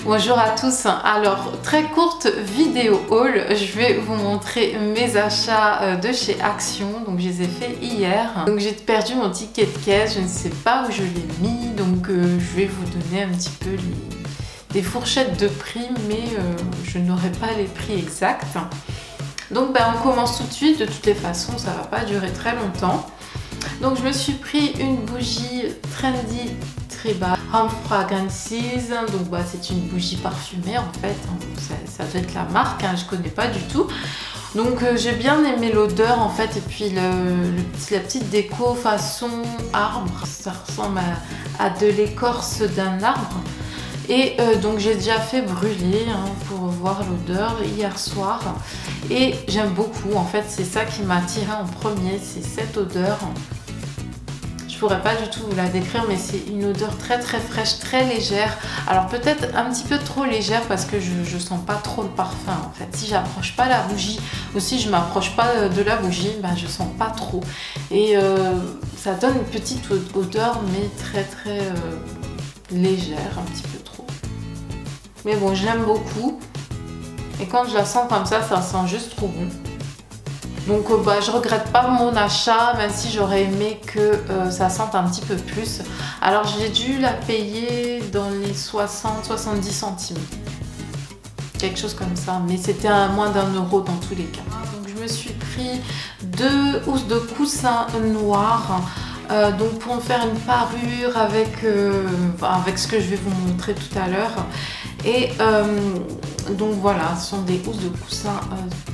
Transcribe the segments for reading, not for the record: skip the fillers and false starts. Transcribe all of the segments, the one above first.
Bonjour à tous, alors très courte vidéo haul, je vais vous montrer mes achats de chez Action, donc je les ai fait hier. Donc j'ai perdu mon ticket de caisse, je ne sais pas où je l'ai mis, donc je vais vous donner un petit peu des fourchettes de prix, mais je n'aurai pas les prix exacts. Donc on commence tout de suite, de toutes les façons ça va pas durer très longtemps. Donc je me suis pris une bougie Trendy Triba Home Fragrances, donc c'est une bougie parfumée en fait, ça doit être la marque, je connais pas du tout. Donc j'ai bien aimé l'odeur en fait, et puis la petite déco façon arbre, ça ressemble à de l'écorce d'un arbre. Et donc j'ai déjà fait brûler pour voir l'odeur hier soir, et j'aime beaucoup en fait, c'est ça qui m'a attiré en premier, c'est cette odeur. Je pourrais pas du tout vous la décrire, mais c'est une odeur très très fraîche, très légère. Alors peut-être un petit peu trop légère parce que je sens pas trop le parfum en fait. Si j'approche pas la bougie ou si je m'approche pas de la bougie, je sens pas trop. Et ça donne une petite odeur mais très très légère, un petit peu trop. Mais bon, je l'aime beaucoup. Et quand je la sens comme ça sent juste trop bon. Donc je regrette pas mon achat, même si j'aurais aimé que ça sente un petit peu plus. Alors j'ai dû la payer dans les 60-70 centimes. Quelque chose comme ça, mais c'était à moins d'1 euro dans tous les cas. Donc je me suis pris 2 housses de coussin noires. Donc pour me faire une parure avec ce que je vais vous montrer tout à l'heure. Et donc voilà, ce sont des housses de coussin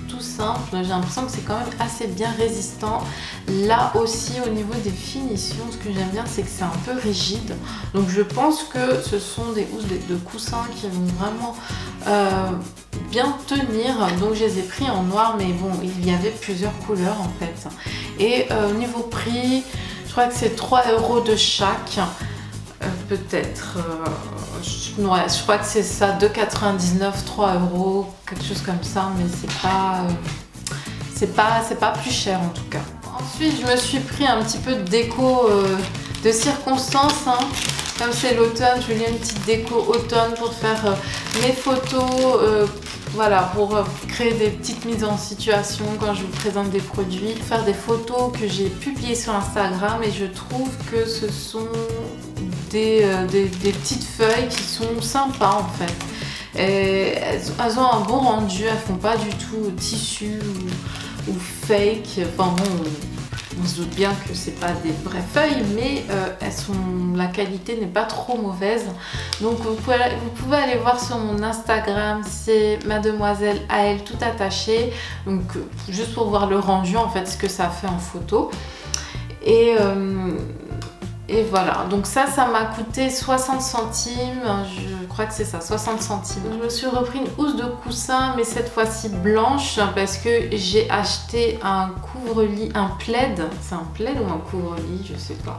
tout simples. J'ai l'impression que c'est quand même assez bien résistant. Là aussi au niveau des finitions, ce que j'aime bien c'est que c'est un peu rigide. Donc je pense que ce sont des housses de coussin qui vont vraiment bien tenir. Donc je les ai pris en noir, mais bon, il y avait plusieurs couleurs en fait. Et au niveau prix, je crois que c'est 3 euros de chaque. Peut-être, ouais, je crois que c'est ça, 2,99, 3 euros, quelque chose comme ça, mais c'est pas plus cher en tout cas. Ensuite, je me suis pris un petit peu de déco de circonstance, comme c'est l'automne, je voulais une petite déco automne pour faire mes photos, voilà, pour créer des petites mises en situation quand je vous présente des produits, faire des photos que j'ai publiées sur Instagram, et je trouve que ce sont des petites feuilles qui sont sympas en fait. Et elles ont un bon rendu, elles font pas du tout tissu ou fake. Enfin bon, on se doute bien que c'est pas des vraies feuilles, mais la qualité n'est pas trop mauvaise. Donc vous pouvez aller voir sur mon Instagram, c'est Mademoiselle AL tout attaché. Donc juste pour voir le rendu en fait, ce que ça fait en photo. Et voilà, donc ça m'a coûté 60 centimes, je crois que c'est ça, 60 centimes. Je me suis repris une housse de coussin, mais cette fois-ci blanche, parce que j'ai acheté un couvre-lit, un plaid. C'est un plaid ou un couvre-lit, je sais pas.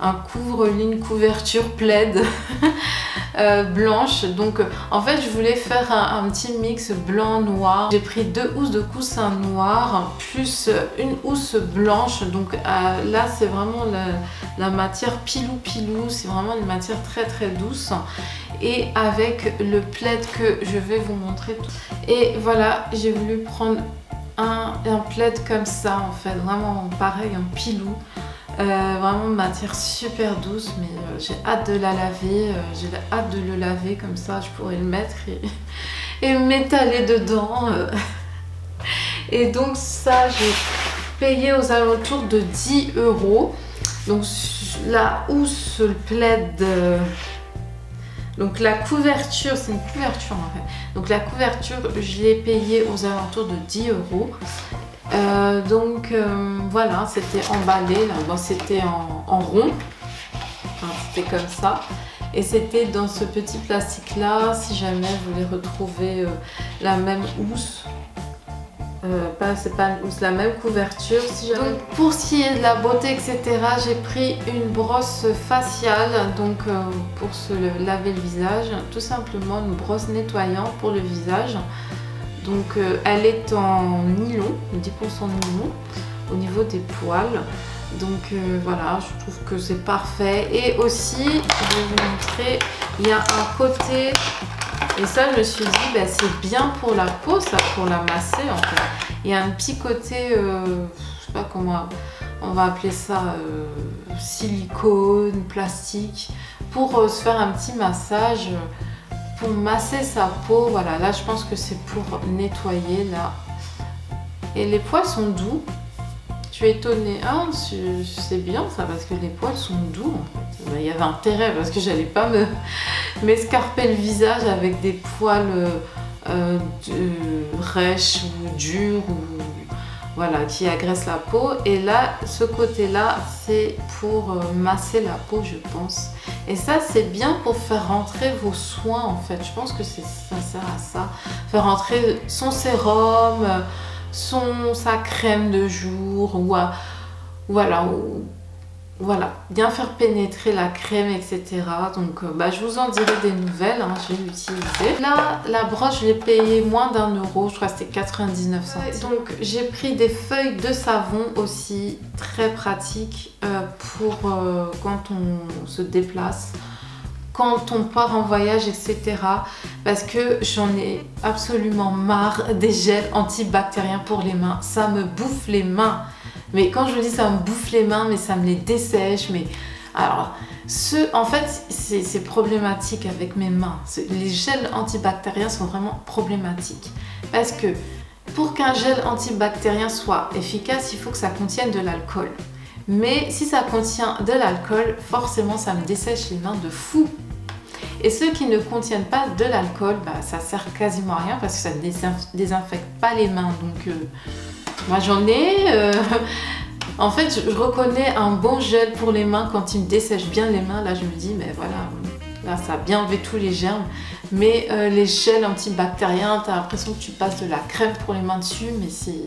Un couvre-lit, une couverture plaid blanche. Donc en fait je voulais faire un petit mix blanc-noir. J'ai pris 2 housses de coussin noires plus une housse blanche. Donc là c'est vraiment la matière pilou-pilou. C'est vraiment une matière très très douce. Et avec le plaid que je vais vous montrer. Et voilà, j'ai voulu prendre un plaid comme ça en fait. Vraiment pareil, un pilou. Vraiment matière super douce, mais j'ai hâte de la laver, j'ai hâte de le laver, comme ça je pourrais le mettre et m'étaler dedans. Et donc ça j'ai payé aux alentours de 10 euros. Donc la housse, le plaid, donc la couverture, c'est une couverture en fait. Donc la couverture je l'ai payée aux alentours de 10 euros. Voilà, c'était emballé, là. Bon, c'était en rond, enfin, c'était comme ça, et c'était dans ce petit plastique là. Si jamais vous voulez retrouver la même housse, c'est pas une housse, la même couverture. Si jamais... Donc pour ce qui est de la beauté etc, j'ai pris une brosse faciale, donc pour se laver le visage, tout simplement une brosse nettoyante pour le visage. Donc elle est en nylon, 10% nylon au niveau des poils. Donc voilà, je trouve que c'est parfait. Et aussi, je vais vous montrer, il y a un côté, et ça je me suis dit, bah, c'est bien pour la peau, ça, pour la masser en fait. Il y a un petit côté, je sais pas comment on va appeler ça, silicone, plastique, pour se faire un petit massage, pour masser sa peau. Voilà, là je pense que c'est pour nettoyer là. Et les poils sont doux. Je suis étonnée. Ah, c'est bien ça, parce que les poils sont doux en fait. Ben, il y avait intérêt parce que j'allais pas m'escarper le visage avec des poils rêches ou durs ou voilà, qui agressent la peau. Et là, ce côté-là, c'est pour masser la peau, je pense. Et ça, c'est bien pour faire rentrer vos soins en fait. Je pense que ça sert à ça. Faire rentrer son sérum, sa crème de jour, ou voilà, bien faire pénétrer la crème, etc. Donc bah, je vous en dirai des nouvelles, hein, je vais l'utiliser. Là, la brosse, je l'ai payée moins d'1 €, je crois que c'était 99 centimes. Donc j'ai pris des feuilles de savon aussi, très pratique pour quand on se déplace, quand on part en voyage, etc. Parce que j'en ai absolument marre des gels antibactériens pour les mains. Ça me bouffe les mains. Mais quand je vous dis ça me bouffe les mains, mais ça me les dessèche. Mais alors, en fait, c'est problématique avec mes mains. Les gels antibactériens sont vraiment problématiques. Parce que pour qu'un gel antibactérien soit efficace, il faut que ça contienne de l'alcool. Mais si ça contient de l'alcool, forcément, ça me dessèche les mains de fou. Et ceux qui ne contiennent pas de l'alcool, bah, ça sert quasiment à rien parce que ça ne désinfecte pas les mains. Donc moi j'en ai. En fait, je reconnais un bon gel pour les mains quand il me dessèche bien les mains. Là, je me dis, mais voilà, là, ça a bien enlevé tous les germes. Mais les gels antibactériens, tu as l'impression que tu passes de la crème pour les mains dessus, mais c'est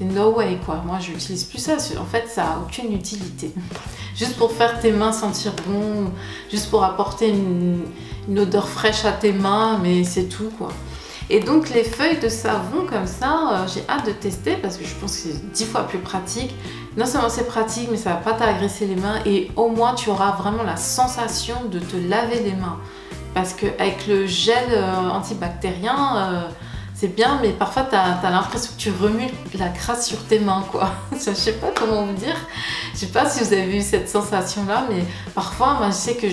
no way quoi. Moi, je n'utilise plus ça. En fait, ça n'a aucune utilité. Juste pour faire tes mains sentir bon, juste pour apporter une odeur fraîche à tes mains, mais c'est tout quoi. Et donc les feuilles de savon comme ça, j'ai hâte de tester parce que je pense que c'est 10 fois plus pratique. Non seulement c'est pratique, mais ça va pas t'agresser les mains et au moins tu auras vraiment la sensation de te laver les mains. Parce qu'avec le gel antibactérien, c'est bien, mais parfois tu as l'impression que tu remues la crasse sur tes mains quoi. Je sais pas comment vous dire. Je sais pas si vous avez eu cette sensation là, mais parfois moi je sais que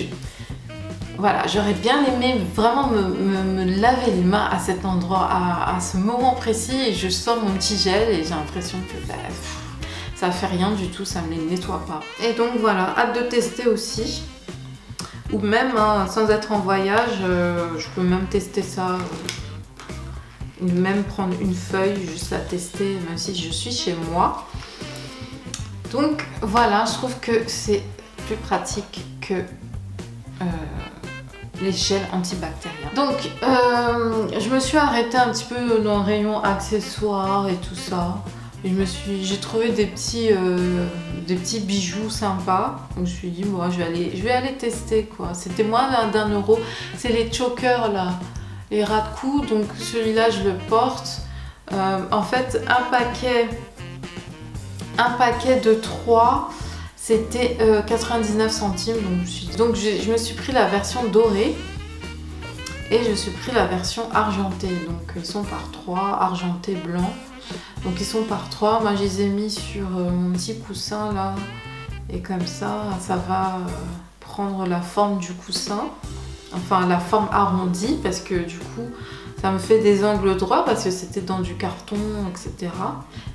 voilà, j'aurais bien aimé vraiment me laver les mains à cet endroit, à ce moment précis, et je sors mon petit gel et j'ai l'impression que bah, ça fait rien du tout, ça me les nettoie pas. Et donc voilà, hâte de tester aussi. Ou même hein, sans être en voyage, je peux même tester ça, même prendre une feuille, juste la tester, même si je suis chez moi. Donc voilà, je trouve que c'est plus pratique que les gels antibactériens. Donc je me suis arrêtée un petit peu dans le rayon accessoires et tout ça. J'ai trouvé des petits bijoux sympas. Donc je me suis dit moi je vais aller tester quoi. C'était moins d'1 €. C'est les chokers là, les ras de cou. Donc celui-là je le porte. En fait un paquet de 3. C'était 99 centimes, donc je me suis pris la version dorée et je me suis pris la version argentée. Donc ils sont par 3, argenté, blanc. Donc ils sont par 3. Moi je les ai mis sur mon petit coussin là. Et comme ça va prendre la forme du coussin. Enfin la forme arrondie parce que du coup ça me fait des angles droits parce que c'était dans du carton, etc.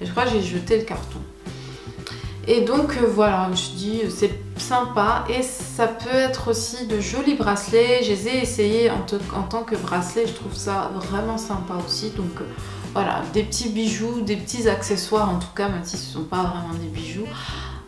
Et je crois que j'ai jeté le carton. Et donc voilà, je me suis dit c'est sympa et ça peut être aussi de jolis bracelets. Je les ai essayés en tant que bracelet, je trouve ça vraiment sympa aussi. Donc voilà, des petits bijoux, des petits accessoires en tout cas, même si ce ne sont pas vraiment des bijoux,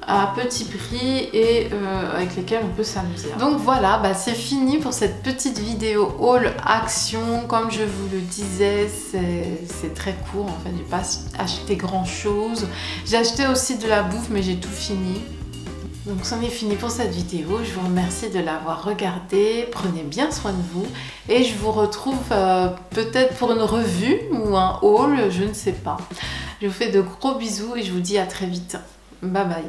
à petit prix et avec lesquels on peut s'amuser. Donc voilà, bah c'est fini pour cette petite vidéo haul action. Comme je vous le disais, c'est très court en fait, j'ai pas acheté grand chose. J'ai acheté aussi de la bouffe mais j'ai tout fini. Donc c'en est fini pour cette vidéo, je vous remercie de l'avoir regardée, prenez bien soin de vous et je vous retrouve peut-être pour une revue ou un haul, je ne sais pas. Je vous fais de gros bisous et je vous dis à très vite. Bye bye.